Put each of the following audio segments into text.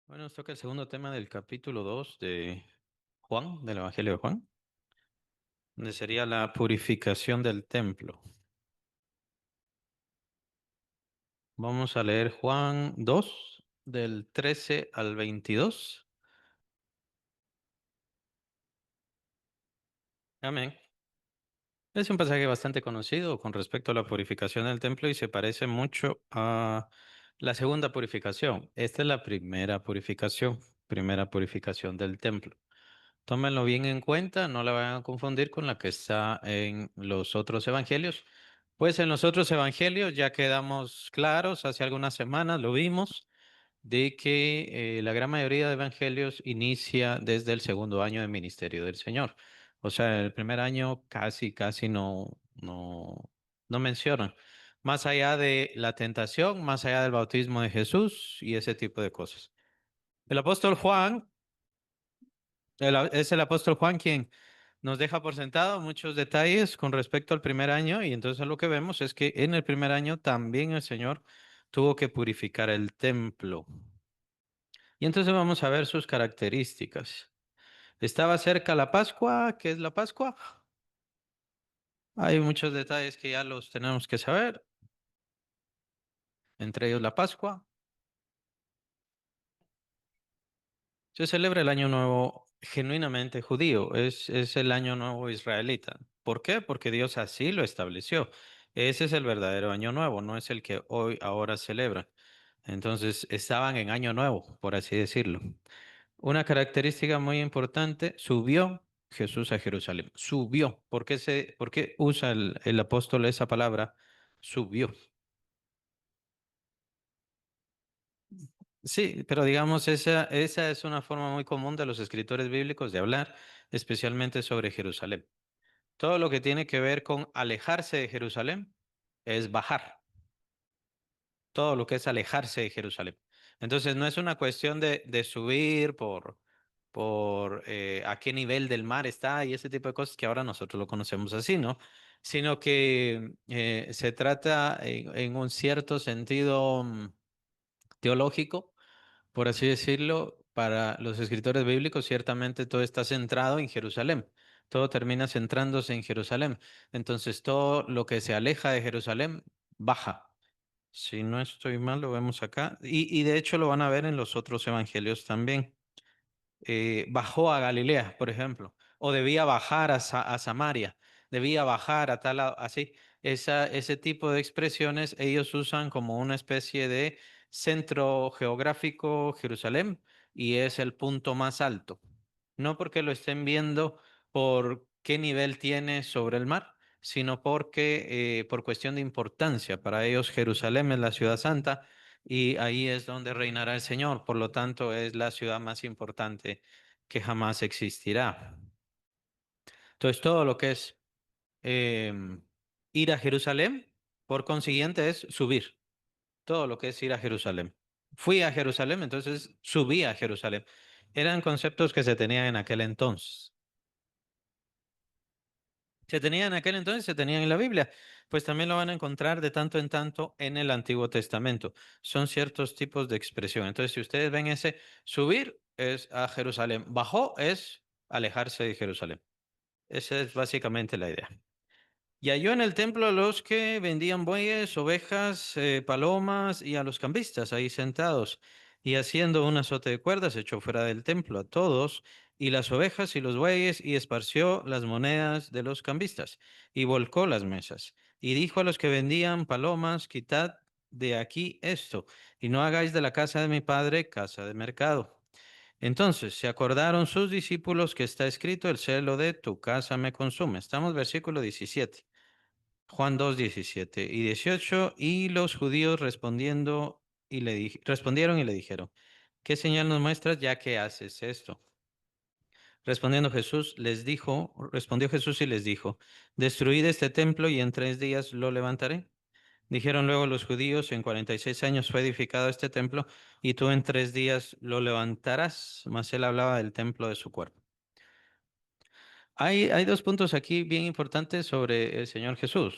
Bueno, nos toca el segundo tema del capítulo 2 de Juan, del Evangelio de Juan, donde sería la purificación del templo. Vamos a leer Juan 2 del 13 al 22. Amén. Es un pasaje bastante conocido con respecto a la purificación del templo y se parece mucho a la segunda purificación. Esta es la primera purificación del templo. Tómenlo bien en cuenta, no la vayan a confundir con la que está en los otros evangelios. Pues en los otros evangelios ya quedamos claros, hace algunas semanas lo vimos, de que la gran mayoría de evangelios inicia desde el segundo año de ministerio del Señor. O sea, el primer año casi no mencionan. Más allá de la tentación, más allá del bautismo de Jesús y ese tipo de cosas. El apóstol Juan es el apóstol Juan quien nos deja por sentado muchos detalles con respecto al primer año y entonces lo que vemos es que en el primer año también el Señor tuvo que purificar el templo. Y entonces vamos a ver sus características. Estaba cerca la Pascua. ¿Qué es la Pascua? Hay muchos detalles que ya los tenemos que saber, entre ellos la Pascua. Se celebra el Año Nuevo genuinamente judío, es el Año Nuevo israelita. ¿Por qué? Porque Dios así lo estableció. Ese es el verdadero Año Nuevo, no es el que hoy ahora celebran. Entonces estaban en Año Nuevo, por así decirlo. Una característica muy importante, subió Jesús a Jerusalén. Subió. ¿Por qué usa el apóstol esa palabra? Subió. Sí, pero digamos, esa es una forma muy común de los escritores bíblicos de hablar, especialmente sobre Jerusalén. Todo lo que tiene que ver con alejarse de Jerusalén es bajar. Todo lo que es alejarse de Jerusalén. Entonces, no es una cuestión de subir por a qué nivel del mar está y ese tipo de cosas que ahora nosotros lo conocemos así, ¿no? Sino que se trata en un cierto sentido teológico, por así decirlo, para los escritores bíblicos, ciertamente todo está centrado en Jerusalén. Todo termina centrándose en Jerusalén. Entonces, todo lo que se aleja de Jerusalén baja. Si no estoy mal, lo vemos acá. Y de hecho lo van a ver en los otros evangelios también. Bajó a Galilea, por ejemplo, o debía bajar a Samaria, debía bajar a tal lado, así. Ese tipo de expresiones ellos usan como una especie de centro geográfico Jerusalén y es el punto más alto. No porque lo estén viendo por qué nivel tiene sobre el mar, sino porque por cuestión de importancia. Para ellos Jerusalén es la ciudad santa y ahí es donde reinará el Señor. Por lo tanto, es la ciudad más importante que jamás existirá. Entonces, todo lo que es ir a Jerusalén, por consiguiente, es subir. Todo lo que es ir a Jerusalén. Fui a Jerusalén, entonces subí a Jerusalén. Eran conceptos que se tenían en aquel entonces. Se tenían en aquel entonces, se tenían en la Biblia, pues también lo van a encontrar de tanto en tanto en el Antiguo Testamento. Son ciertos tipos de expresión. Entonces, si ustedes ven ese subir es a Jerusalén, bajó es alejarse de Jerusalén. Esa es básicamente la idea. Y halló en el templo a los que vendían bueyes, ovejas, palomas y a los cambistas ahí sentados. Y haciendo un azote de cuerdas, echó fuera del templo a todos, y las ovejas y los bueyes, y esparció las monedas de los cambistas, y volcó las mesas. Y dijo a los que vendían palomas, quitad de aquí esto, y no hagáis de la casa de mi padre casa de mercado. Entonces se acordaron sus discípulos que está escrito, el celo de tu casa me consume. Estamos versículo 17. Juan 2 17 y 18 y los judíos respondieron y le dijeron, ¿qué señal nos muestras ya que haces esto? Respondió Jesús y les dijo, destruid este templo y en 3 días lo levantaré. Dijeron luego los judíos, en 46 años fue edificado este templo y tú en 3 días lo levantarás. Mas él hablaba del templo de su cuerpo. Hay dos puntos aquí bien importantes sobre el Señor Jesús.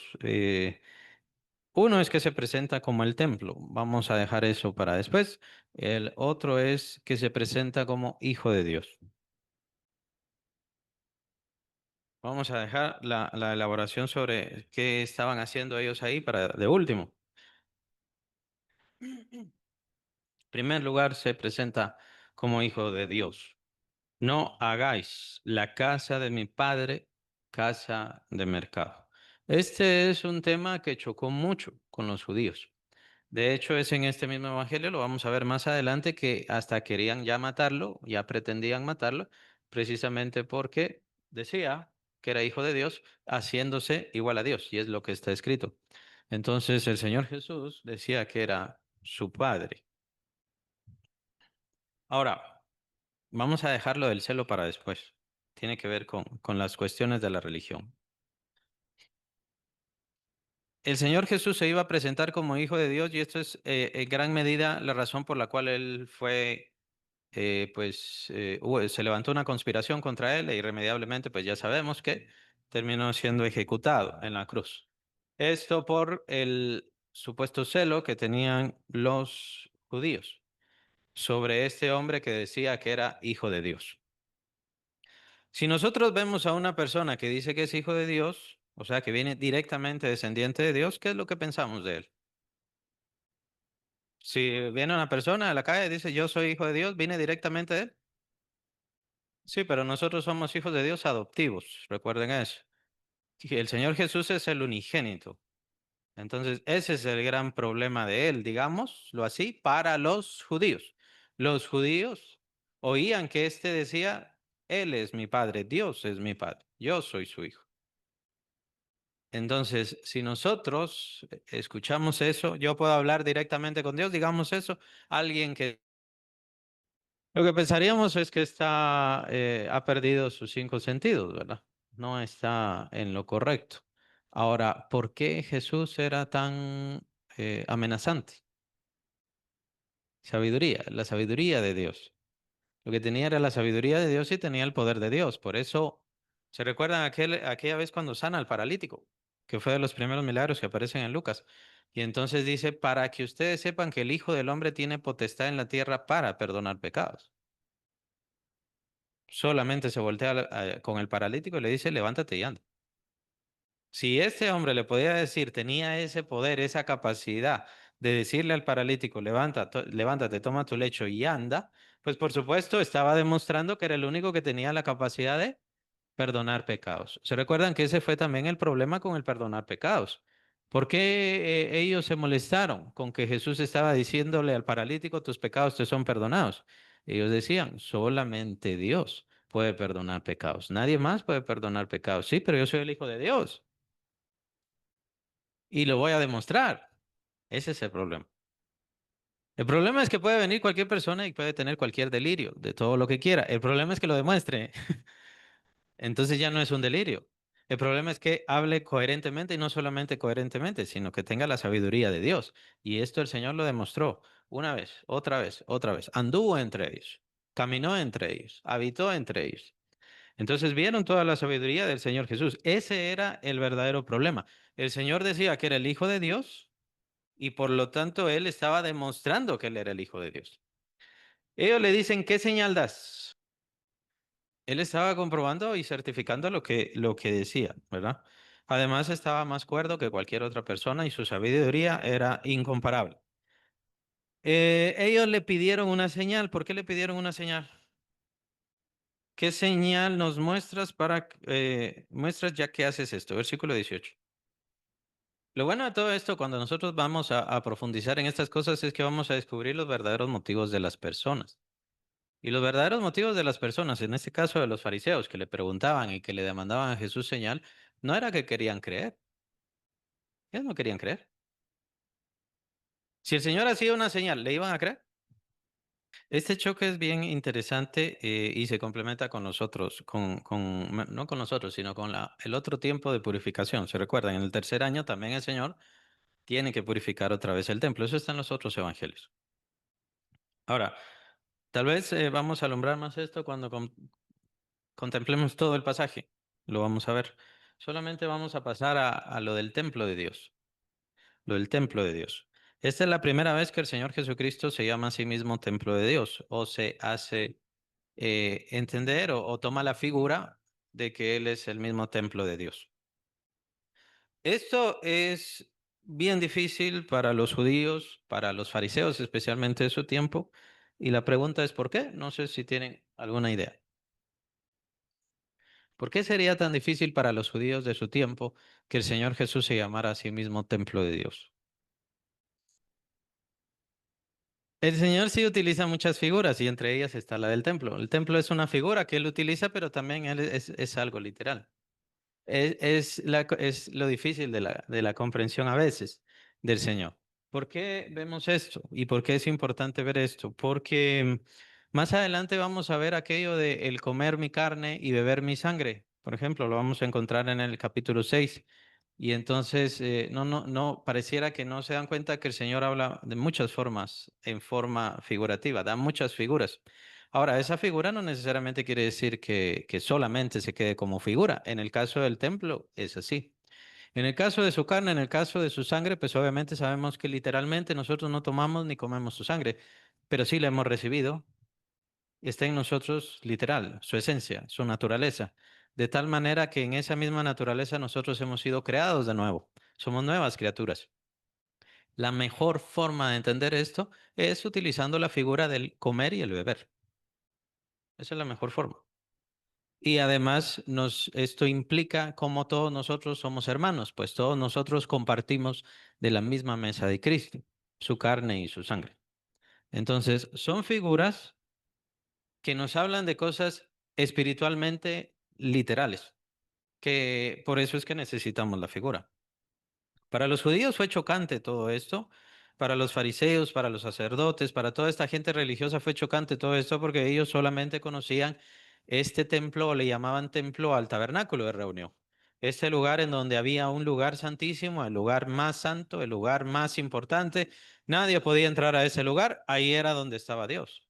Uno es que se presenta como el templo. Vamos a dejar eso para después. El otro es que se presenta como hijo de Dios. Vamos a dejar la elaboración sobre qué estaban haciendo ellos ahí para de último. En primer lugar, se presenta como hijo de Dios. No hagáis la casa de mi padre casa de mercado. Este es un tema que chocó mucho con los judíos. De hecho, es en este mismo evangelio, lo vamos a ver más adelante, que hasta querían ya matarlo, ya pretendían matarlo, precisamente porque decía que era hijo de Dios, haciéndose igual a Dios, y es lo que está escrito. Entonces, el Señor Jesús decía que era su padre. Ahora, vamos a dejarlo del celo para después. Tiene que ver con las cuestiones de la religión. El Señor Jesús se iba a presentar como hijo de Dios y esto es en gran medida la razón por la cual él fue, se levantó una conspiración contra él e irremediablemente, pues ya sabemos que terminó siendo ejecutado en la cruz. Esto por el supuesto celo que tenían los judíos sobre este hombre que decía que era hijo de Dios. Si nosotros vemos a una persona que dice que es hijo de Dios, o sea, que viene directamente descendiente de Dios, ¿qué es lo que pensamos de él? Si viene una persona a la calle y dice yo soy hijo de Dios, ¿viene directamente de él? Sí, pero nosotros somos hijos de Dios adoptivos, recuerden eso. Y el Señor Jesús es el unigénito. Entonces, ese es el gran problema de él, digámoslo así, para los judíos. Los judíos oían que éste decía, Él es mi padre, Dios es mi padre, yo soy su hijo. Entonces, si nosotros escuchamos eso, yo puedo hablar directamente con Dios, digamos eso, alguien que lo que pensaríamos es que ha perdido sus cinco sentidos, ¿verdad? No está en lo correcto. Ahora, ¿por qué Jesús era tan amenazante? Sabiduría, la sabiduría de Dios. Lo que tenía era la sabiduría de Dios y tenía el poder de Dios. Por eso, ¿se recuerdan aquella vez cuando sana al paralítico? Que fue de los primeros milagros que aparecen en Lucas. Y entonces dice, para que ustedes sepan que el Hijo del Hombre tiene potestad en la tierra para perdonar pecados. Solamente se voltea con el paralítico y le dice, levántate y anda. Si este hombre le podía decir, tenía ese poder, esa capacidad de decirle al paralítico, levántate, toma tu lecho y anda, pues por supuesto estaba demostrando que era el único que tenía la capacidad de perdonar pecados. ¿Se recuerdan que ese fue también el problema con el perdonar pecados? ¿Por qué ellos se molestaron con que Jesús estaba diciéndole al paralítico, tus pecados te son perdonados? Ellos decían, solamente Dios puede perdonar pecados. Nadie más puede perdonar pecados. Sí, pero yo soy el Hijo de Dios y lo voy a demostrar. Ese es el problema. El problema es que puede venir cualquier persona y puede tener cualquier delirio de todo lo que quiera. El problema es que lo demuestre. Entonces ya no es un delirio. El problema es que hable coherentemente y no solamente coherentemente, sino que tenga la sabiduría de Dios. Y esto el Señor lo demostró una vez, otra vez, otra vez. Anduvo entre ellos, caminó entre ellos, habitó entre ellos. Entonces vieron toda la sabiduría del Señor Jesús. Ese era el verdadero problema. El Señor decía que era el Hijo de Dios y por lo tanto él estaba demostrando que él era el Hijo de Dios. Ellos le dicen, ¿qué señal das? Él estaba comprobando y certificando lo que decía, ¿verdad? Además, estaba más cuerdo que cualquier otra persona y su sabiduría era incomparable. Ellos le pidieron una señal. ¿Por qué le pidieron una señal? ¿Qué señal nos muestras ya que haces esto? Versículo 18. Lo bueno de todo esto, cuando nosotros vamos a profundizar en estas cosas, es que vamos a descubrir los verdaderos motivos de las personas. Y los verdaderos motivos de las personas, en este caso de los fariseos, que le preguntaban y que le demandaban a Jesús señal, no era que querían creer, ellos no querían creer. Si el Señor hacía una señal, ¿le iban a creer? Este choque es bien interesante y se complementa con nosotros, no con nosotros, sino con el otro tiempo de purificación. ¿Se recuerdan? En el tercer año también el Señor tiene que purificar otra vez el templo. Eso está en los otros evangelios. Ahora, tal vez vamos a alumbrar más esto cuando contemplemos todo el pasaje. Lo vamos a ver. Solamente vamos a pasar a lo del templo de Dios. lo del templo de Dios. Esta es la primera vez que el Señor Jesucristo se llama a sí mismo templo de Dios o se hace entender o toma la figura de que Él es el mismo templo de Dios. Esto es bien difícil para los judíos, para los fariseos, especialmente de su tiempo, y la pregunta es ¿por qué? No sé si tienen alguna idea. ¿Por qué sería tan difícil para los judíos de su tiempo que el Señor Jesús se llamara a sí mismo templo de Dios? El Señor sí utiliza muchas figuras y entre ellas está la del templo. El templo es una figura que Él utiliza, pero también es algo literal. Es lo difícil de la comprensión a veces del Señor. ¿Por qué vemos esto? ¿Y por qué es importante ver esto? Porque más adelante vamos a ver aquello de el comer mi carne y beber mi sangre. Por ejemplo, lo vamos a encontrar en el capítulo 6. Y entonces, no, pareciera que no se dan cuenta que el Señor habla de muchas formas, en forma figurativa, da muchas figuras. Ahora, esa figura no necesariamente quiere decir que solamente se quede como figura. En el caso del templo es así. En el caso de su carne, en el caso de su sangre, pues obviamente sabemos que literalmente nosotros no tomamos ni comemos su sangre, pero sí la hemos recibido. Está en nosotros literal, su esencia, su naturaleza. De tal manera que en esa misma naturaleza nosotros hemos sido creados de nuevo. Somos nuevas criaturas. La mejor forma de entender esto es utilizando la figura del comer y el beber. Esa es la mejor forma. Y además esto implica cómo todos nosotros somos hermanos, pues todos nosotros compartimos de la misma mesa de Cristo, su carne y su sangre. Entonces, son figuras que nos hablan de cosas espiritualmente literales, que por eso es que necesitamos la figura. Para los judíos fue chocante todo esto, para los fariseos, para los sacerdotes, para toda esta gente religiosa fue chocante todo esto porque ellos solamente conocían este templo o le llamaban templo al tabernáculo de reunión. Este lugar en donde había un lugar santísimo, el lugar más santo, el lugar más importante. Nadie podía entrar a ese lugar, ahí era donde estaba Dios.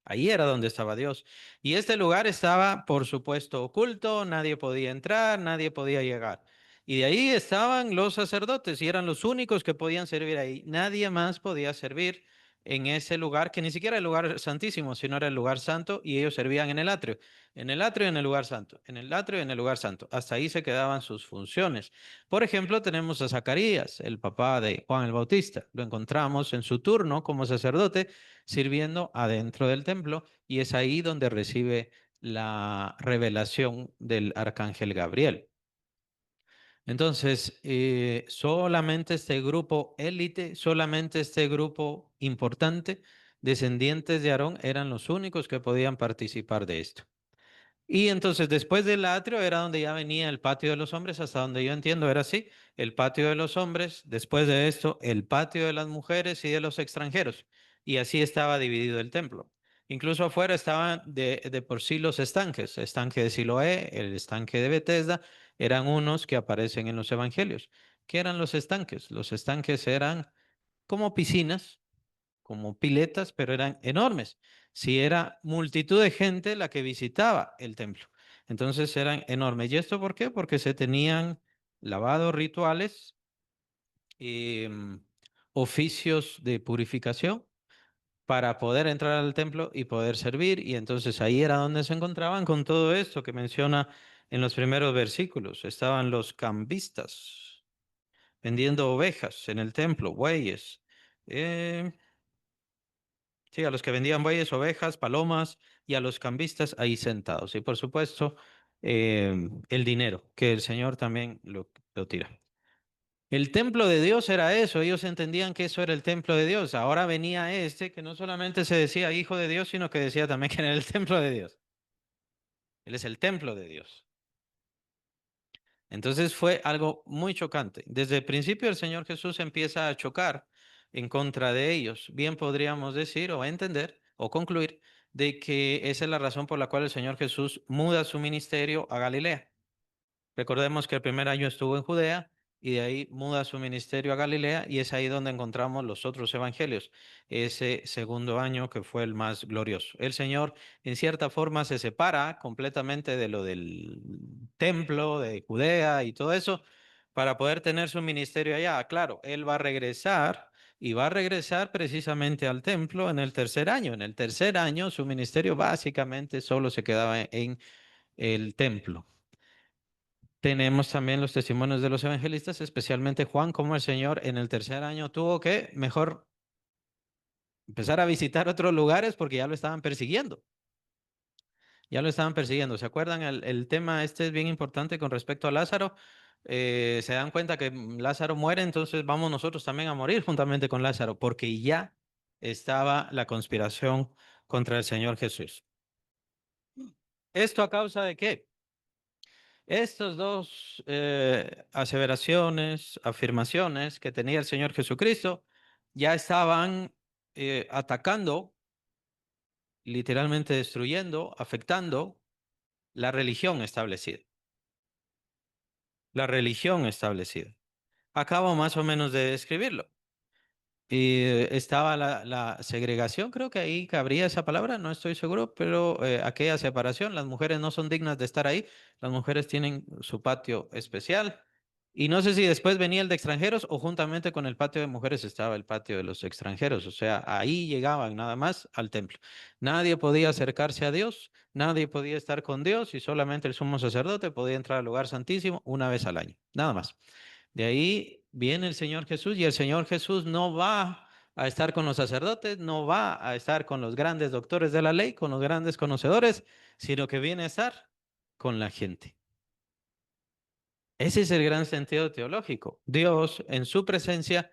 Ahí era donde estaba Dios. Y este lugar estaba, por supuesto, oculto, nadie podía entrar, nadie podía llegar. Y de ahí estaban los sacerdotes y eran los únicos que podían servir ahí. Nadie más podía servir en ese lugar, que ni siquiera era el lugar santísimo, sino era el lugar santo, y ellos servían en el atrio y en el lugar santo, en el atrio y en el lugar santo. Hasta ahí se quedaban sus funciones. Por ejemplo, tenemos a Zacarías, el papá de Juan el Bautista. Lo encontramos en su turno como sacerdote sirviendo adentro del templo y es ahí donde recibe la revelación del arcángel Gabriel. Entonces, solamente este grupo élite, solamente este grupo importante, descendientes de Aarón, eran los únicos que podían participar de esto. Y entonces después del atrio era donde ya venía el patio de los hombres, hasta donde yo entiendo era así, el patio de los hombres, después de esto el patio de las mujeres y de los extranjeros. Y así estaba dividido el templo. Incluso afuera estaban de por sí los estanques, estanque de Siloé, el estanque de Betesda, eran unos que aparecen en los evangelios. ¿Qué eran los estanques? Los estanques eran como piscinas como piletas, pero eran enormes. Si era multitud de gente la que visitaba el templo. Entonces eran enormes. ¿Y esto por qué? Porque se tenían lavados rituales, em, oficios de purificación para poder entrar al templo y poder servir. Y entonces ahí era donde se encontraban con todo esto que menciona en los primeros versículos. Estaban los cambistas vendiendo ovejas en el templo, bueyes. em, Sí, a los que vendían bueyes, ovejas, palomas y a los cambistas ahí sentados. Y por supuesto, el dinero, que el Señor también lo tira. El templo de Dios era eso, ellos entendían que eso era el templo de Dios. Ahora venía este que no solamente se decía hijo de Dios, sino que decía también que era el templo de Dios. Él es el templo de Dios. Entonces fue algo muy chocante. Desde el principio el Señor Jesús empieza a chocar en contra de ellos. Bien podríamos decir o entender o concluir de que esa es la razón por la cual el Señor Jesús muda su ministerio a Galilea. Recordemos que el primer año estuvo en Judea y de ahí muda su ministerio a Galilea y es ahí donde encontramos los otros evangelios, ese segundo año que fue el más glorioso. El Señor en cierta forma se separa completamente de lo del templo de Judea y todo eso para poder tener su ministerio allá. Claro, él va a regresar y va a regresar precisamente al templo en el tercer año. En el tercer año su ministerio básicamente solo se quedaba en el templo. Tenemos también los testimonios de los evangelistas, especialmente Juan, como el Señor en el tercer año tuvo que mejor empezar a visitar otros lugares porque ya lo estaban persiguiendo. Ya lo estaban persiguiendo. ¿Se acuerdan? El tema este es bien importante con respecto a Lázaro. Se dan cuenta que Lázaro muere, entonces vamos nosotros también a morir juntamente con Lázaro, porque ya estaba la conspiración contra el Señor Jesús. ¿Esto a causa de qué? Estos dos aseveraciones, afirmaciones que tenía el Señor Jesucristo, ya estaban atacando, literalmente destruyendo, afectando la religión establecida. La religión establecida. Acabo más o menos de describirlo. Y estaba la segregación, creo que ahí cabría esa palabra, no estoy seguro, pero aquella separación, las mujeres no son dignas de estar ahí, las mujeres tienen su patio especial. Y no sé si después venía el de extranjeros o juntamente con el patio de mujeres estaba el patio de los extranjeros, o sea, ahí llegaban nada más al templo. Nadie podía acercarse a Dios, nadie podía estar con Dios y solamente el sumo sacerdote podía entrar al lugar santísimo una vez al año, nada más. De ahí viene el Señor Jesús y el Señor Jesús no va a estar con los sacerdotes, no va a estar con los grandes doctores de la ley, con los grandes conocedores, sino que viene a estar con la gente. Ese es el gran sentido teológico. Dios en su presencia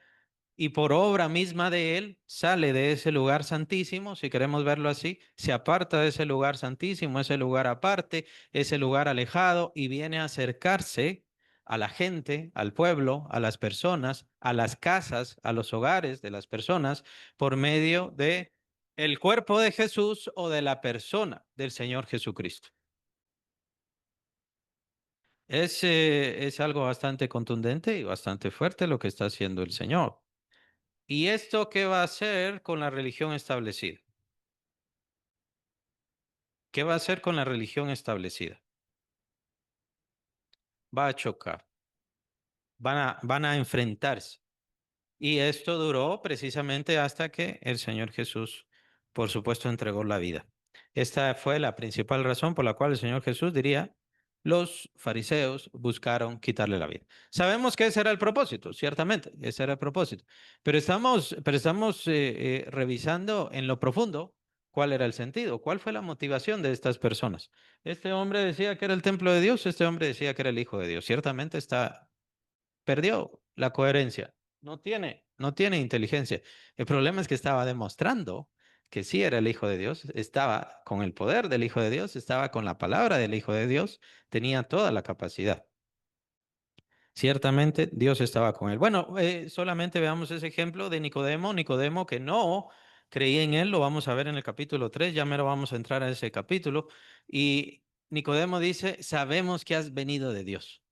y por obra misma de Él sale de ese lugar santísimo, si queremos verlo así, se aparta de ese lugar santísimo, ese lugar aparte, ese lugar alejado y viene a acercarse a la gente, al pueblo, a las personas, a las casas, a los hogares de las personas por medio de el cuerpo de Jesús o de la persona del Señor Jesucristo. Es algo bastante contundente y bastante fuerte lo que está haciendo el Señor. ¿Y esto qué va a hacer con la religión establecida? ¿Qué va a hacer con la religión establecida? Va a chocar, van a enfrentarse. Y esto duró precisamente hasta que el Señor Jesús, por supuesto, entregó la vida. Esta fue la principal razón por la cual el Señor Jesús diría, los fariseos buscaron quitarle la vida. Sabemos que ese era el propósito, ciertamente, ese era el propósito, pero estamos revisando en lo profundo cuál era el sentido, cuál fue la motivación de estas personas. Este hombre decía que era el templo de Dios, este hombre decía que era el Hijo de Dios. Ciertamente perdió la coherencia. No tiene inteligencia. El problema es que estaba demostrando que sí era el Hijo de Dios, estaba con el poder del Hijo de Dios, estaba con la palabra del Hijo de Dios, tenía toda la capacidad. Ciertamente Dios estaba con él. Bueno, solamente veamos ese ejemplo de Nicodemo. Nicodemo que no creía en él, lo vamos a ver en el capítulo 3. Ya mero vamos a entrar a ese capítulo. Y Nicodemo dice, sabemos que has venido de Dios.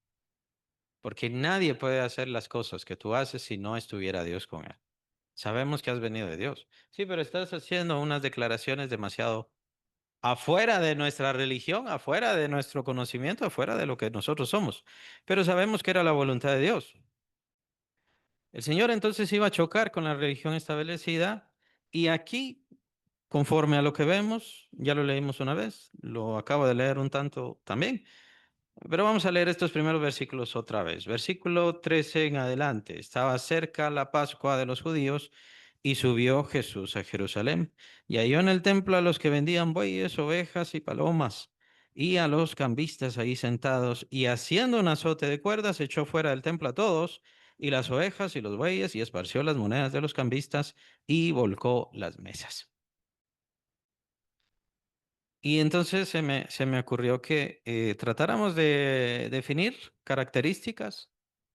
Porque nadie puede hacer las cosas que tú haces si no estuviera Dios con él. Sabemos que has venido de Dios. Sí, pero estás haciendo unas declaraciones demasiado afuera de nuestra religión, afuera de nuestro conocimiento, afuera de lo que nosotros somos. Pero sabemos que era la voluntad de Dios. El Señor entonces iba a chocar con la religión establecida y aquí, conforme a lo que vemos, ya lo leímos una vez, lo acabo de leer un tanto también. Pero vamos a leer estos primeros versículos otra vez. Versículo 13 en adelante. Estaba cerca la Pascua de los judíos y subió Jesús a Jerusalén y halló en el templo a los que vendían bueyes, ovejas y palomas y a los cambistas ahí sentados y haciendo un azote de cuerdas echó fuera del templo a todos y las ovejas y los bueyes y esparció las monedas de los cambistas y volcó las mesas. Y entonces se me ocurrió que tratáramos de definir características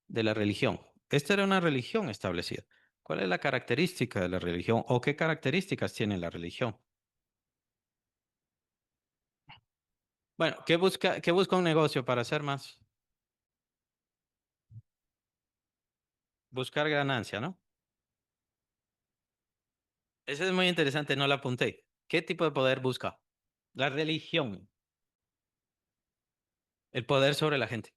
de la religión. Esta era una religión establecida. ¿Cuál es la característica de la religión o qué características tiene la religión? Bueno, ¿qué busca un negocio para hacer más? Buscar ganancia, ¿no? Ese es muy interesante, no la apunté. ¿Qué tipo de poder busca? La religión, el poder sobre la gente.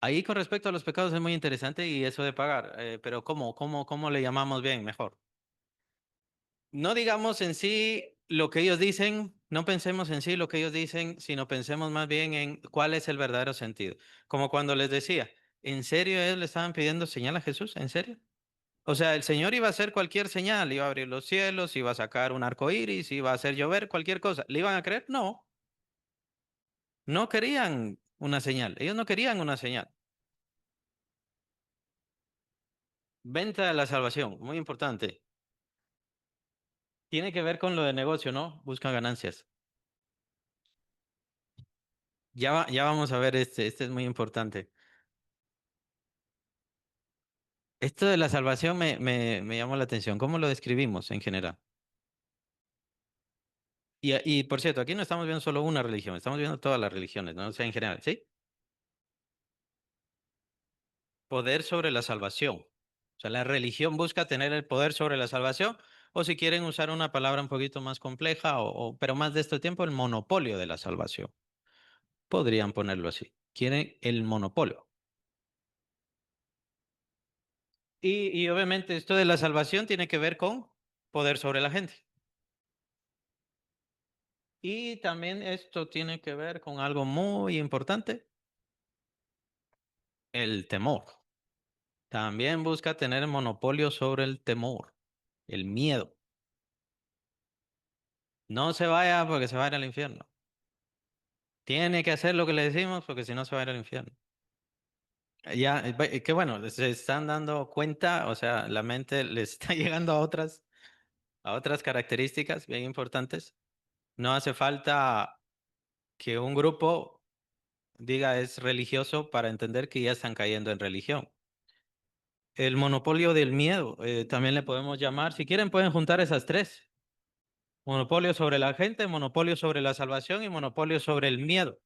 Ahí con respecto a los pecados es muy interesante y eso de pagar, pero ¿cómo le llamamos bien mejor? No digamos en sí lo que ellos dicen, no pensemos en sí lo que ellos dicen, sino pensemos más bien en cuál es el verdadero sentido. Como cuando les decía, ¿en serio ellos le estaban pidiendo señal a Jesús? ¿En serio? O sea, el Señor iba a hacer cualquier señal, iba a abrir los cielos, iba a sacar un arco iris, iba a hacer llover, cualquier cosa. ¿Le iban a creer? No, no querían una señal, ellos no querían una señal. Venta de la salvación, muy importante. Tiene que ver con lo de negocio, ¿no? Busca ganancias. Ya vamos a ver este es muy importante. Esto de la salvación me llamó la atención. ¿Cómo lo describimos en general? Y por cierto, aquí no estamos viendo solo una religión, estamos viendo todas las religiones, ¿no? O sea, en general, ¿sí? Poder sobre la salvación. O sea, la religión busca tener el poder sobre la salvación, o si quieren usar una palabra un poquito más compleja, pero más de este tiempo, el monopolio de la salvación. Podrían ponerlo así. Quieren el monopolio. Y obviamente esto de la salvación tiene que ver con poder sobre la gente. Y también esto tiene que ver con algo muy importante, el temor. También busca tener monopolio sobre el temor, el miedo. No se vaya porque se va a ir al infierno. Tiene que hacer lo que le decimos porque si no se va a ir al infierno. Ya, qué bueno, se están dando cuenta, o sea, la mente les está llegando a otras características bien importantes. No hace falta que un grupo diga es religioso para entender que ya están cayendo en religión. El monopolio del miedo, también le podemos llamar. Si quieren, pueden juntar esas tres. Monopolio sobre la gente, monopolio sobre la salvación y monopolio sobre el miedo.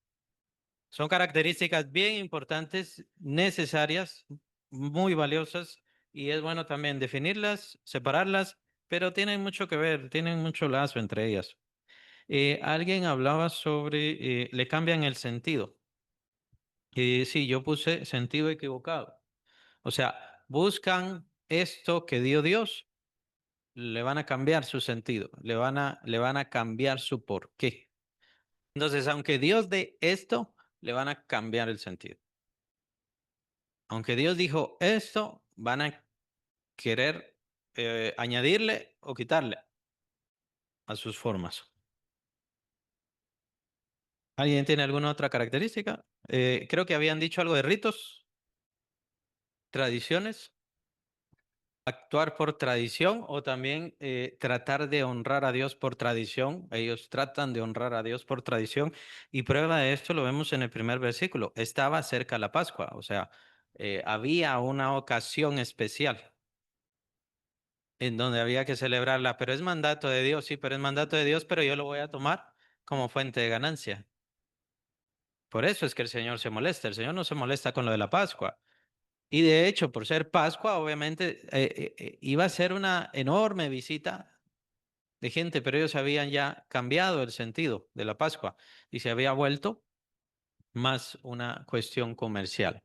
Son características bien importantes, necesarias, muy valiosas y es bueno también definirlas, separarlas, pero tienen mucho que ver, tienen mucho lazo entre ellas. Alguien hablaba sobre, le cambian el sentido. Sí, yo puse sentido equivocado. O sea, buscan esto que dio Dios, le van a cambiar su sentido, le van a cambiar su porqué. Entonces, aunque Dios dé esto, le van a cambiar el sentido. Aunque Dios dijo esto, van a querer añadirle o quitarle a sus formas. ¿Alguien tiene alguna otra característica? Creo que habían dicho algo de ritos, tradiciones. Actuar por tradición o también tratar de honrar a Dios por tradición. Ellos tratan de honrar a Dios por tradición y prueba de esto lo vemos en el primer versículo. Estaba cerca la Pascua, o sea, había una ocasión especial en donde había que celebrarla, pero es mandato de Dios, sí, pero es mandato de Dios, pero yo lo voy a tomar como fuente de ganancia. Por eso es que el Señor se molesta. El Señor no se molesta con lo de la Pascua. Y de hecho, por ser Pascua, obviamente iba a ser una enorme visita de gente, pero ellos habían ya cambiado el sentido de la Pascua y se había vuelto más una cuestión comercial,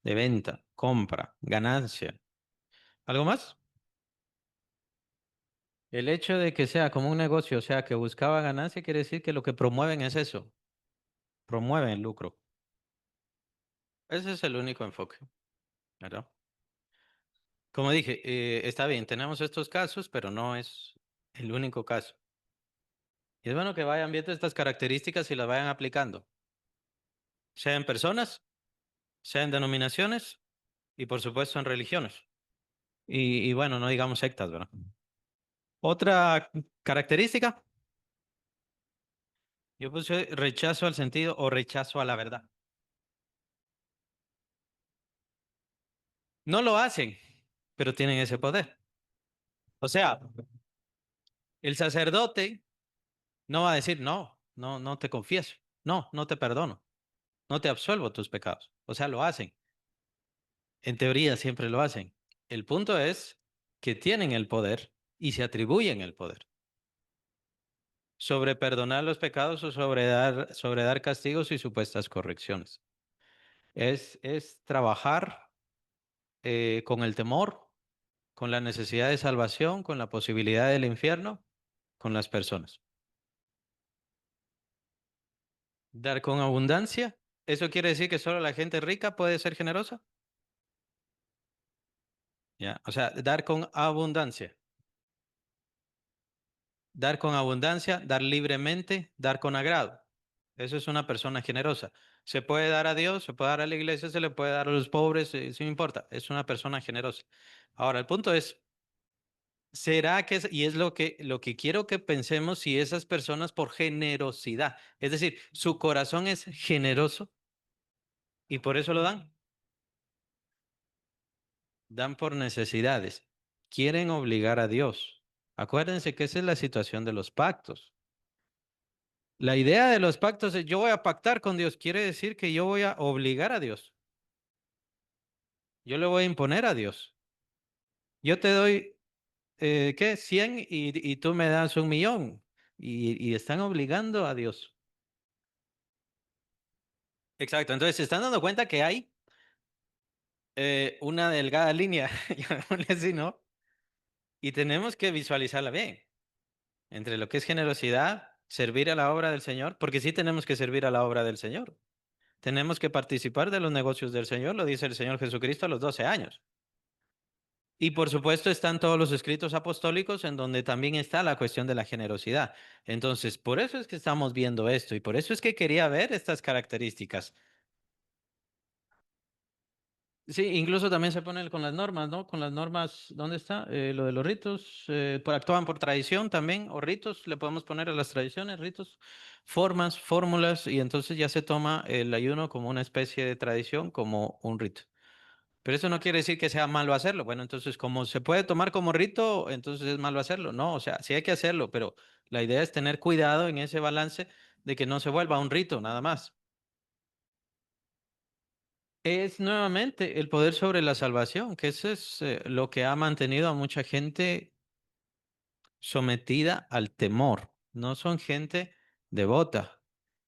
de venta, compra, ganancia. ¿Algo más? El hecho de que sea como un negocio, o sea, que buscaba ganancia, quiere decir que lo que promueven es eso, promueven el lucro. Ese es el único enfoque, ¿verdad? Como dije, está bien, tenemos estos casos, pero no es el único caso. Y es bueno que vayan viendo estas características y las vayan aplicando, sea en personas, sea en denominaciones y por supuesto en religiones. Y bueno, no digamos sectas, ¿verdad? Otra característica, yo puse rechazo al sentido o rechazo a la verdad. No lo hacen, pero tienen ese poder. O sea, el sacerdote no va a decir, no, no, no te confieso, no, no te perdono, no te absuelvo tus pecados. O sea, lo hacen. En teoría siempre lo hacen. El punto es que tienen el poder y se atribuyen el poder sobre perdonar los pecados o sobre dar castigos y supuestas correcciones. Es trabajar con el temor, con la necesidad de salvación, con la posibilidad del infierno, con las personas. Dar con abundancia. ¿Eso quiere decir que solo la gente rica puede ser generosa? Ya, o sea, dar con abundancia. Dar con abundancia, dar libremente, dar con agrado. Eso es una persona generosa. Se puede dar a Dios, se puede dar a la iglesia, se le puede dar a los pobres, eso no importa. Es una persona generosa. Ahora, el punto es, ¿será que es, y es lo que quiero que pensemos si esas personas por generosidad, es decir, su corazón es generoso y por eso lo dan? Dan por necesidades. Quieren obligar a Dios. Acuérdense que esa es la situación de los pactos. La idea de los pactos es yo voy a pactar con Dios. Quiere decir que yo voy a obligar a Dios. Yo le voy a imponer a Dios. Yo te doy, ¿qué? 100 y tú me das 1 millón. Y están obligando a Dios. Exacto. Entonces se están dando cuenta que hay una delgada línea, llamémosle así, ¿no? Y tenemos que visualizarla bien. Entre lo que es generosidad, servir a la obra del Señor, porque sí tenemos que servir a la obra del Señor. Tenemos que participar de los negocios del Señor, lo dice el Señor Jesucristo a los 12 años. Y por supuesto están todos los escritos apostólicos en donde también está la cuestión de la generosidad. Entonces, por eso es que estamos viendo esto y por eso es que quería ver estas características. Sí, incluso también se pone con las normas, ¿no? Con las normas, ¿dónde está? Lo de los ritos, actúan por tradición también, o ritos, le podemos poner a las tradiciones, ritos, formas, fórmulas, y entonces ya se toma el ayuno como una especie de tradición, como un rito. Pero eso no quiere decir que sea malo hacerlo. Bueno, entonces, como se puede tomar como rito, entonces es malo hacerlo. No, o sea, sí hay que hacerlo, pero la idea es tener cuidado en ese balance de que no se vuelva un rito, nada más. Es nuevamente el poder sobre la salvación, que eso es lo que ha mantenido a mucha gente sometida al temor. No son gente devota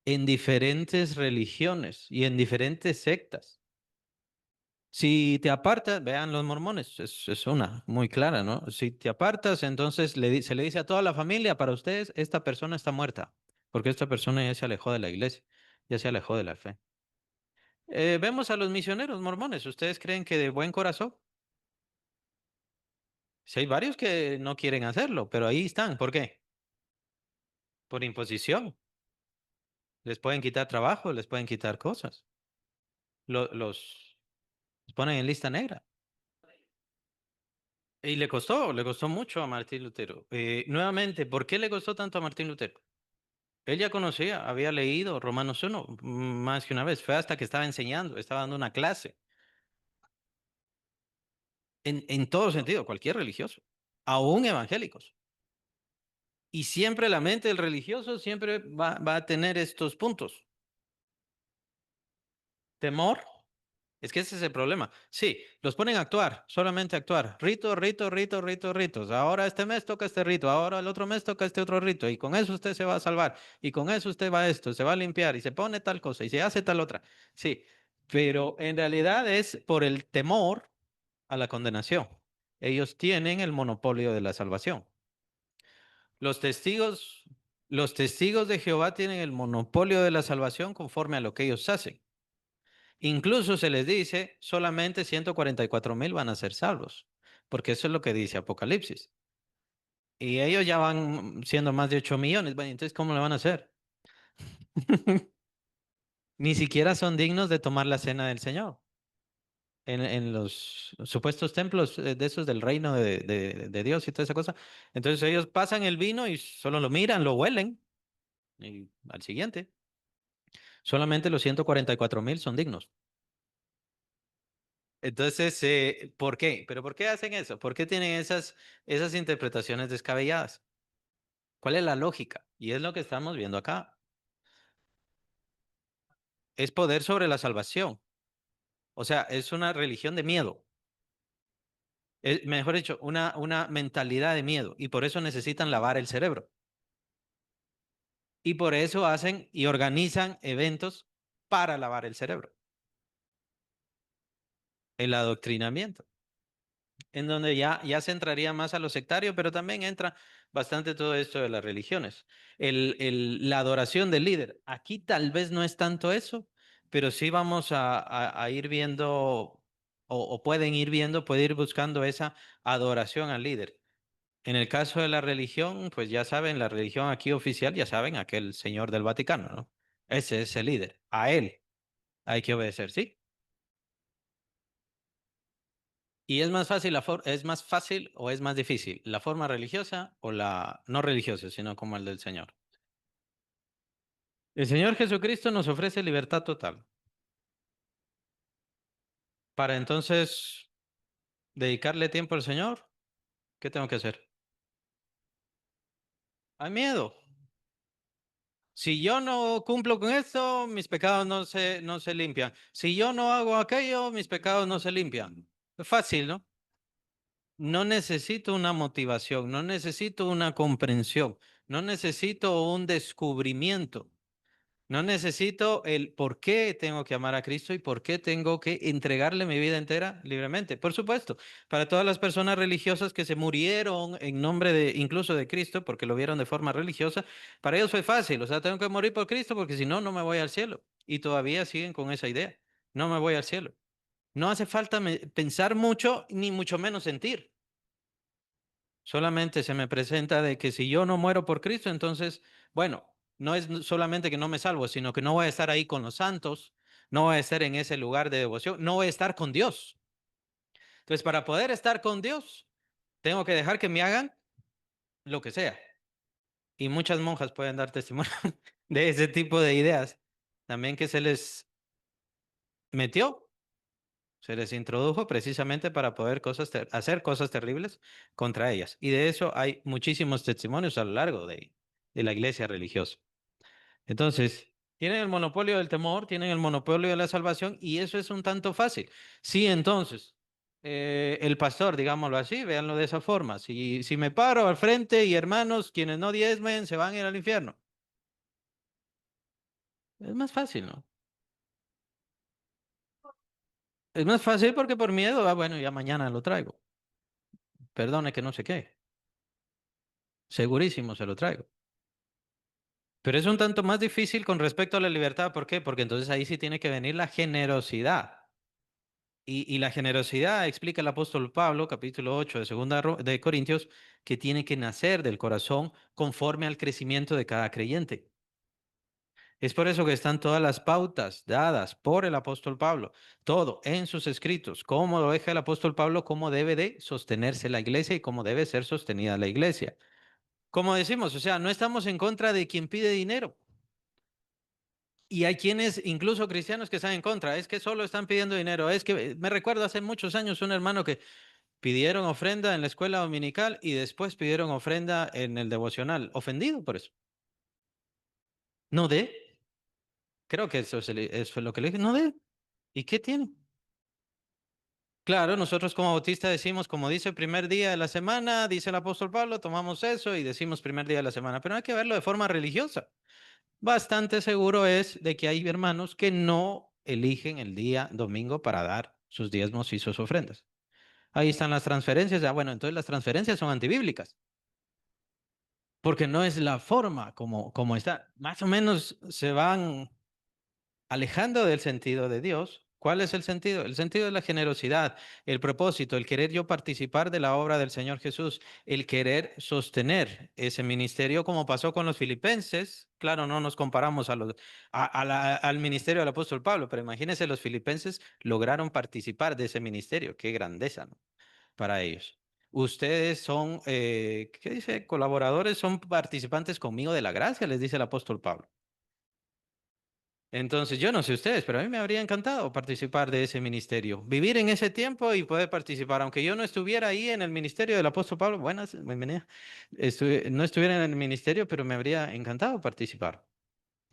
en diferentes religiones y en diferentes sectas. Si te apartas, vean los mormones, es una muy clara, ¿no? Si te apartas, entonces se le dice a toda la familia, para ustedes, esta persona está muerta, porque esta persona ya se alejó de la iglesia, ya se alejó de la fe. Vemos a los misioneros mormones, ¿ustedes creen que de buen corazón? Sí, hay varios que no quieren hacerlo, pero ahí están. ¿Por qué? Por imposición. Les pueden quitar trabajo, les pueden quitar cosas. Los ponen en lista negra. Y le costó mucho a Martín Lutero. Nuevamente, ¿por qué le costó tanto a Martín Lutero? Él ya conocía, había leído Romanos 1 más que una vez. Fue hasta que estaba enseñando, estaba dando una clase. En todo sentido, cualquier religioso, aún evangélicos. Y siempre la mente del religioso siempre va a tener estos puntos. Temor. Es que ese es el problema. Sí, los ponen a actuar, solamente a actuar. Rito, rito, rito, rito, ritos. Ahora este mes toca este rito, ahora el otro mes toca este otro rito. Y con eso usted se va a salvar. Y con eso usted va a esto, se va a limpiar y se pone tal cosa y se hace tal otra. Sí, pero en realidad es por el temor a la condenación. Ellos tienen el monopolio de la salvación. Los testigos, los testigos de Jehová tienen el monopolio de la salvación conforme a lo que ellos hacen. Incluso se les dice, solamente 144,000 van a ser salvos, porque eso es lo que dice Apocalipsis. Y ellos ya van siendo más de 8 millones. Bueno, entonces, ¿cómo lo van a hacer? Ni siquiera son dignos de tomar la cena del Señor. En los supuestos templos de esos del reino de Dios y toda esa cosa. Entonces ellos pasan el vino y solo lo miran, lo huelen y al siguiente. Solamente los 144,000 son dignos. Entonces, ¿por qué? ¿Pero por qué hacen eso? ¿Por qué tienen esas interpretaciones descabelladas? ¿Cuál es la lógica? Y es lo que estamos viendo acá. Es poder sobre la salvación. O sea, es una religión de miedo. Mejor dicho, una mentalidad de miedo. Y por eso necesitan lavar el cerebro. Y por eso hacen y organizan eventos para lavar el cerebro. el adoctrinamiento, en donde ya se entraría más a lo sectario, pero también entra bastante todo esto de las religiones. La adoración del líder. Aquí tal vez no es tanto eso, pero sí vamos a ir viendo, o pueden ir viendo, puede ir buscando esa adoración al líder. En el caso de la religión, pues ya saben, la religión aquí oficial, ya saben, aquel señor del Vaticano, ¿no? Ese es el líder. A él hay que obedecer, ¿sí? ¿Y es más fácil es más fácil o es más difícil la forma religiosa o la no religiosa, sino como el del Señor? El Señor Jesucristo nos ofrece libertad total para entonces dedicarle tiempo al Señor. ¿Qué tengo que hacer? Hay miedo. Si yo no cumplo con esto, mis pecados no se limpian. Si yo no hago aquello, mis pecados no se limpian. Es fácil, ¿no? No necesito una motivación, no necesito una comprensión, no necesito un descubrimiento. No necesito el por qué tengo que amar a Cristo y por qué tengo que entregarle mi vida entera libremente. Por supuesto, para todas las personas religiosas que se murieron en nombre de incluso de Cristo, porque lo vieron de forma religiosa, para ellos fue fácil. O sea, tengo que morir por Cristo porque si no, no me voy al cielo. Y todavía siguen con esa idea. No me voy al cielo. No hace falta pensar mucho, ni mucho menos sentir. Solamente se me presenta de que si yo no muero por Cristo, entonces, bueno, no es solamente que no me salvo, sino que no voy a estar ahí con los santos, no voy a estar en ese lugar de devoción, no voy a estar con Dios. Entonces, para poder estar con Dios, tengo que dejar que me hagan lo que sea. Y muchas monjas pueden dar testimonio de ese tipo de ideas. También que se les metió, se les introdujo precisamente para poder hacer cosas terribles contra ellas. Y de eso hay muchísimos testimonios a lo largo de la iglesia religiosa. Entonces, tienen el monopolio del temor, tienen el monopolio de la salvación y eso es un tanto fácil. Sí, entonces, el pastor, digámoslo así, véanlo de esa forma. Si me paro al frente y hermanos, quienes no diezmen, se van a ir al infierno. Es más fácil, ¿no? Es más fácil porque por miedo, bueno, ya mañana lo traigo. Perdone que no sé qué. Segurísimo se lo traigo. Pero es un tanto más difícil con respecto a la libertad. ¿Por qué? Porque entonces ahí sí tiene que venir la generosidad. Y la generosidad, explica el apóstol Pablo, capítulo 8 de segunda de Corintios, que tiene que nacer del corazón conforme al crecimiento de cada creyente. Es por eso que están todas las pautas dadas por el apóstol Pablo, todo en sus escritos, cómo lo deja el apóstol Pablo, cómo debe de sostenerse la iglesia y cómo debe ser sostenida la iglesia. Como decimos, o sea, no estamos en contra de quien pide dinero. Y hay quienes, incluso cristianos, que están en contra. Es que solo están pidiendo dinero. Es que me recuerdo hace muchos años un hermano que pidieron ofrenda en la escuela dominical y después pidieron ofrenda en el devocional. Ofendido por eso. No dé. Creo que eso fue lo que le dije. No dé. ¿Y qué tiene? Claro, nosotros como bautistas decimos, como dice primer día de la semana, dice el apóstol Pablo, tomamos eso y decimos primer día de la semana. Pero no hay que verlo de forma religiosa. Bastante seguro es de que hay hermanos que no eligen el día domingo para dar sus diezmos y sus ofrendas. Ahí están las transferencias. Ah, bueno, entonces las transferencias son antibíblicas. Porque no es la forma como está. Más o menos se van alejando del sentido de Dios. ¿Cuál es el sentido? El sentido es la generosidad, el propósito, el querer yo participar de la obra del Señor Jesús, el querer sostener ese ministerio como pasó con los filipenses. Claro, no nos comparamos al ministerio del apóstol Pablo, pero imagínense, los filipenses lograron participar de ese ministerio. Qué grandeza, ¿no? Para ellos. Ustedes son, ¿qué dice? Colaboradores, son participantes conmigo de la gracia, les dice el apóstol Pablo. Entonces, yo no sé ustedes, pero a mí me habría encantado participar de ese ministerio, vivir en ese tiempo y poder participar, aunque yo no estuviera ahí en el ministerio del apóstol Pablo, buenas, bienvenida, no estuviera en el ministerio, pero me habría encantado participar.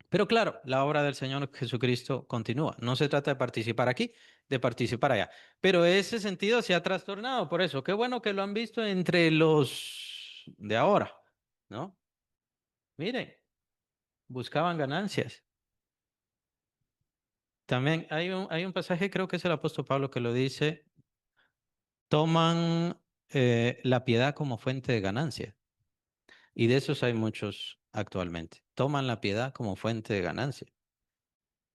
Pero claro, la obra del Señor Jesucristo continúa. No se trata de participar aquí, de participar allá. Pero ese sentido se ha trastornado por eso. Qué bueno que lo han visto entre los de ahora, ¿no? Miren, buscaban ganancias. También hay un pasaje, creo que es el apóstol Pablo que lo dice, toman la piedad como fuente de ganancia. Y de esos hay muchos actualmente. Toman la piedad como fuente de ganancia.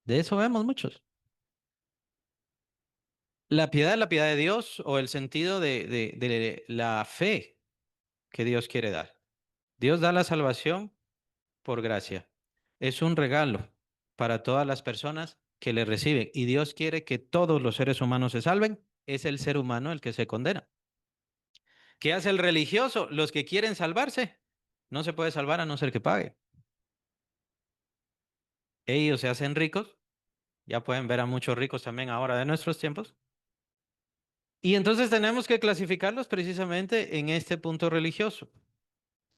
De eso vemos muchos. La piedad es la piedad de Dios o el sentido de la fe que Dios quiere dar. Dios da la salvación por gracia. Es un regalo para todas las personas que le reciben. Y Dios quiere que todos los seres humanos se salven. Es el ser humano el que se condena. ¿Qué hace el religioso? Los que quieren salvarse. No se puede salvar a no ser que pague. Ellos se hacen ricos. Ya pueden ver a muchos ricos también ahora de nuestros tiempos. Y entonces tenemos que clasificarlos precisamente en este punto religioso.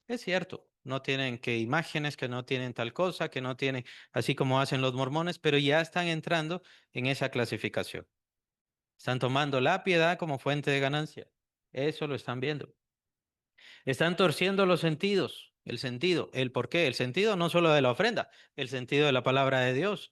Es cierto, no tienen que imágenes, que no tienen tal cosa, que no tienen, así como hacen los mormones, pero ya están entrando en esa clasificación. Están tomando la piedad como fuente de ganancia. Eso lo están viendo. Están torciendo los sentidos, el sentido, el porqué, el sentido no solo de la ofrenda, el sentido de la palabra de Dios.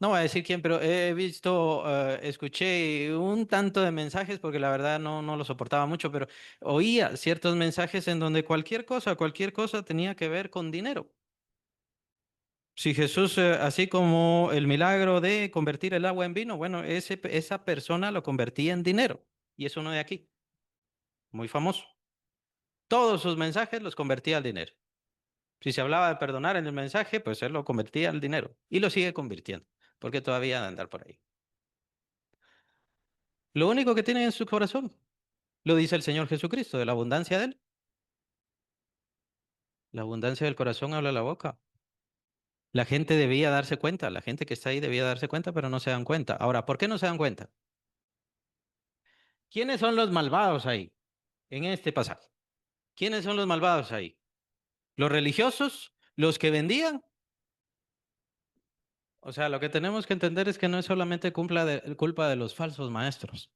No voy a decir quién, pero he visto, escuché un tanto de mensajes porque la verdad no lo soportaba mucho, pero oía ciertos mensajes en donde cualquier cosa tenía que ver con dinero. Si Jesús, así como el milagro de convertir el agua en vino, bueno, esa persona lo convertía en dinero. Y es uno de aquí, muy famoso. Todos sus mensajes los convertía al dinero. Si se hablaba de perdonar en el mensaje, pues él lo convertía al dinero. Y lo sigue convirtiendo, porque todavía ha de andar por ahí. Lo único que tiene en su corazón, lo dice el Señor Jesucristo, de la abundancia de él. La abundancia del corazón habla la boca. La gente debía darse cuenta, la gente que está ahí debía darse cuenta, pero no se dan cuenta. Ahora, ¿por qué no se dan cuenta? ¿Quiénes son los malvados ahí en este pasaje? ¿Quiénes son los malvados ahí? ¿Los religiosos? ¿Los que vendían? O sea, lo que tenemos que entender es que no es solamente culpa de los falsos maestros,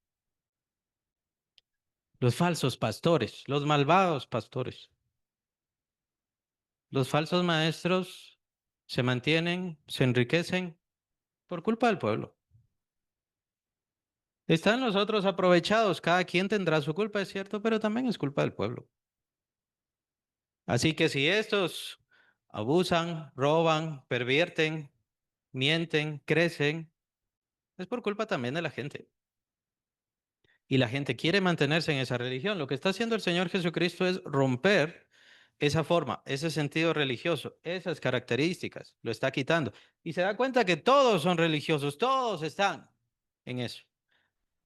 los falsos pastores, los malvados pastores. Los falsos maestros se mantienen, se enriquecen por culpa del pueblo. Están los otros aprovechados, cada quien tendrá su culpa, es cierto, pero también es culpa del pueblo. Así que si estos abusan, roban, pervierten, mienten, crecen, es por culpa también de la gente. Y la gente quiere mantenerse en esa religión. Lo que está haciendo el Señor Jesucristo es romper esa forma, ese sentido religioso, esas características, lo está quitando. Y se da cuenta que todos son religiosos, todos están en eso.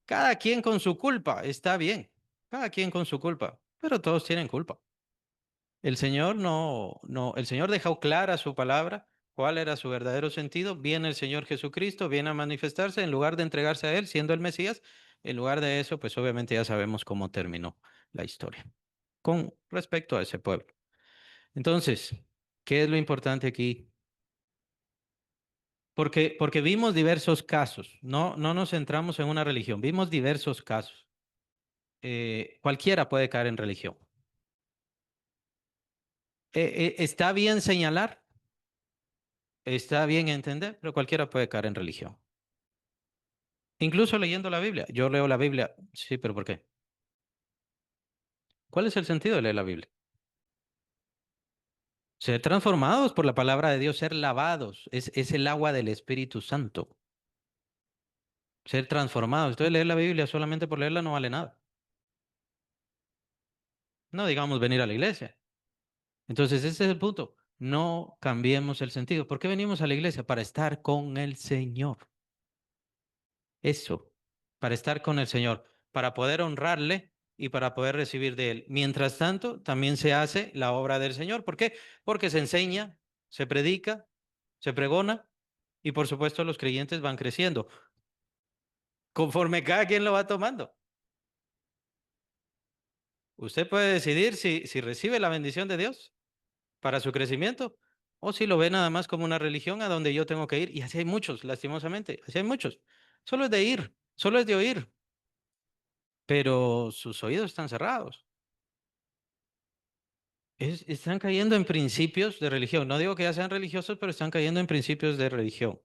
Cada quien con su culpa, está bien, cada quien con su culpa, pero todos tienen culpa. El Señor el Señor dejó clara su palabra, cuál era su verdadero sentido. Viene el Señor Jesucristo, viene a manifestarse en lugar de entregarse a Él, siendo el Mesías. En lugar de eso, pues obviamente ya sabemos cómo terminó la historia con respecto a ese pueblo. Entonces, ¿qué es lo importante aquí? Porque vimos diversos casos, no nos centramos en una religión, vimos diversos casos. Cualquiera puede caer en religión. Está bien señalar, está bien entender, pero cualquiera puede caer en religión. Incluso leyendo la Biblia. Yo leo la Biblia, sí, pero ¿por qué? ¿Cuál es el sentido de leer la Biblia? Ser transformados por la palabra de Dios, ser lavados, es el agua del Espíritu Santo. Ser transformados. Entonces leer la Biblia solamente por leerla no vale nada. No digamos venir a la iglesia. Entonces ese es el punto. No cambiemos el sentido. ¿Por qué venimos a la iglesia? Para estar con el Señor. Eso, para estar con el Señor, para poder honrarle y para poder recibir de Él. Mientras tanto, también se hace la obra del Señor. ¿Por qué? Porque se enseña, se predica, se pregona y por supuesto los creyentes van creciendo conforme cada quien lo va tomando. Usted puede decidir si recibe la bendición de Dios para su crecimiento o si lo ve nada más como una religión a donde yo tengo que ir. Y así hay muchos, lastimosamente, así hay muchos. Solo es de ir, solo es de oír, pero sus oídos están cerrados. Están cayendo en principios de religión. No digo que ya sean religiosos, pero están cayendo en principios de religión.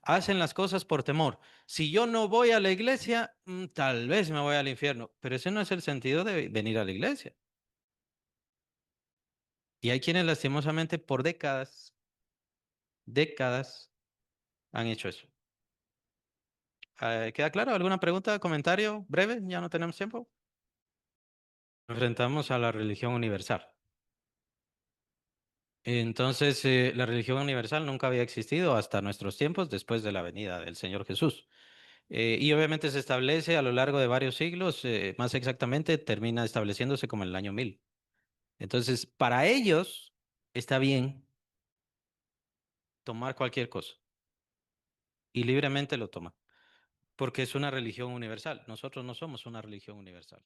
Hacen las cosas por temor. Si yo no voy a la iglesia, tal vez me voy al infierno, pero ese no es el sentido de venir a la iglesia. Y hay quienes lastimosamente por décadas han hecho eso. ¿Queda claro? ¿Alguna pregunta, comentario breve? Ya no tenemos tiempo. Enfrentamos a la religión universal. Entonces, la religión universal nunca había existido hasta nuestros tiempos después de la venida del Señor Jesús. Y obviamente se establece a lo largo de varios siglos, más exactamente termina estableciéndose como en el año 1000. Entonces, para ellos está bien tomar cualquier cosa y libremente lo toman, porque es una religión universal. Nosotros no somos una religión universal.